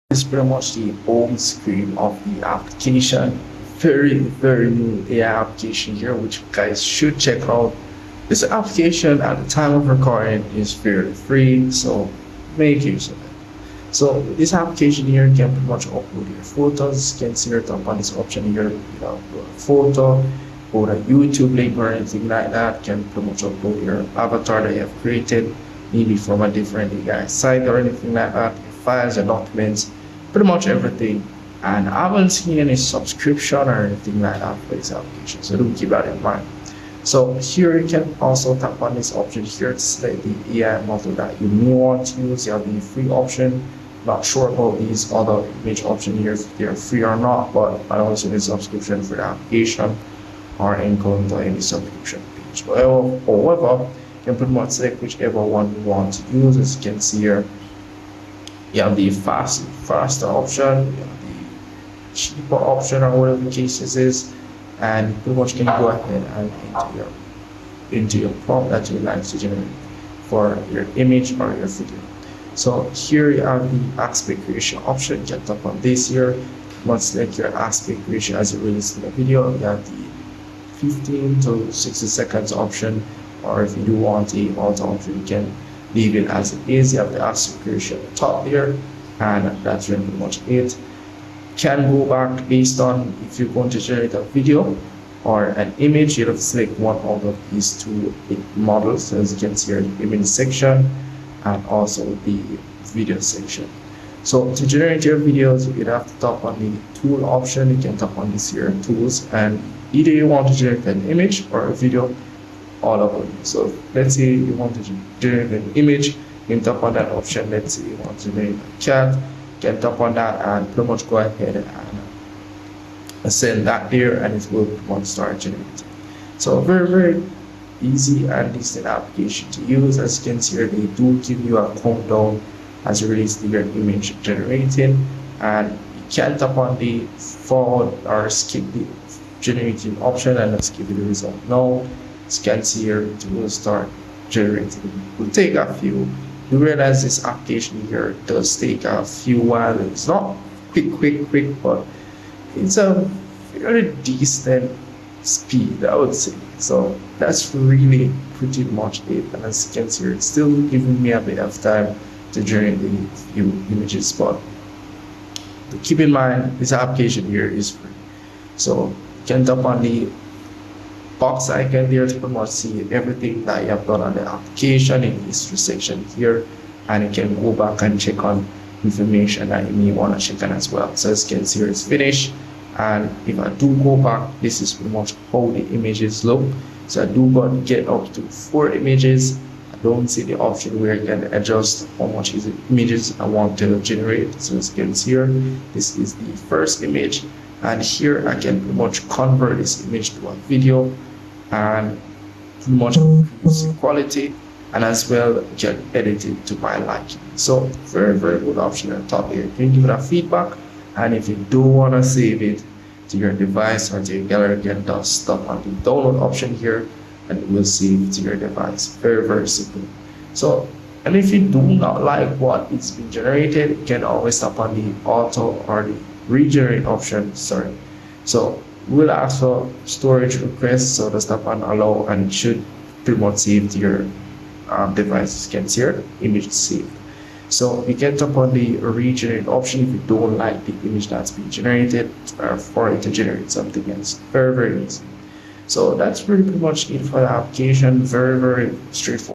Is pretty much the home screen of the application. Very new AI application here, which you guys should check out. This application at the time of recording is fairly free, so make use of it. So this application here, you can pretty much upload your photos. You can see your top on this option here, upload a photo or a YouTube link or anything like that. You can pretty much upload your avatar that you have created, maybe from a different AI site or anything like that. Your files, your documents, pretty much everything. And I haven't seen any subscription or anything like that for this application, so do keep that in mind. So here you can also tap on this option here to select the AI model that you may want to use. You have the free option. Not sure about these other image option here, if they're free or not, but I don't see any subscription for the application or encounter any subscription page. However, you can pretty much select whichever one you want to use. As you can see here, you have the faster option, you have the cheaper option, or whatever the case is, and pretty much can go ahead and into your prompt that you like to generate for your image or your video. So here you have the aspect ratio option. You can tap on this here. Once select your aspect ratio as it relates to the video, you have the 15 to 60 seconds option, or if you do want the auto option, you can leave it as it is. You have the aspect ratio at the top here, and that's really pretty much it. Can go back based on if you're going to generate a video or an image. You have to select one out of these two models. So as you can see here, the image section and also the video section. So to generate your videos, you'd have to tap on the tool option. You can tap on this here, tools, and either you want to generate an image or a video, all of them. So let's say you want to generate an image, you can tap on that option. Let's say you want to generate a cat, you can tap on that and pretty much go ahead and send that there, and it will want to start generating. So very easy and decent application to use. As you can see here, they do give you a countdown as it relates to your image generating, and you can tap on the forward or skip the generating option, and let's give you the result now. As you can see here, it will start generating. It will take a few. You realize this application here does take a few while. It's not quick, but it's a very decent speed, I would say. So that's really pretty much it. And as you can see here, it's still giving me a bit of time to generate the few images, but keep in mind this application here is free. So you can tap on the box icon there to pretty much see everything that you have done on the application in the history section here, and you can go back and check on information that you may want to check on as well. So as you can see here, it's finished. And if I do go back, this is pretty much how the images look. So I do get up to 4 images. I don't see the option where you can adjust how much images I want to generate. So as you can see here, this is the first image, and here I can pretty much convert this image to a video and pretty much increase the quality, and as well can edit it to my liking. So very good option at the top here. You can give it a feedback. And if you do want to save it to your device or to your gallery, again, just tap on the download option here, and it will save to your device. Very simple. So, and if you do not like what is being generated, you can always tap on the auto or the regenerate option. So we'll ask for storage requests. So just tap on allow, and it should pretty much save to your device. You can see here, image saved. So you can tap on the regenerate option if you don't like the image that's being generated, for it to generate something else. Very easy. So that's pretty much it for the application. Very straightforward.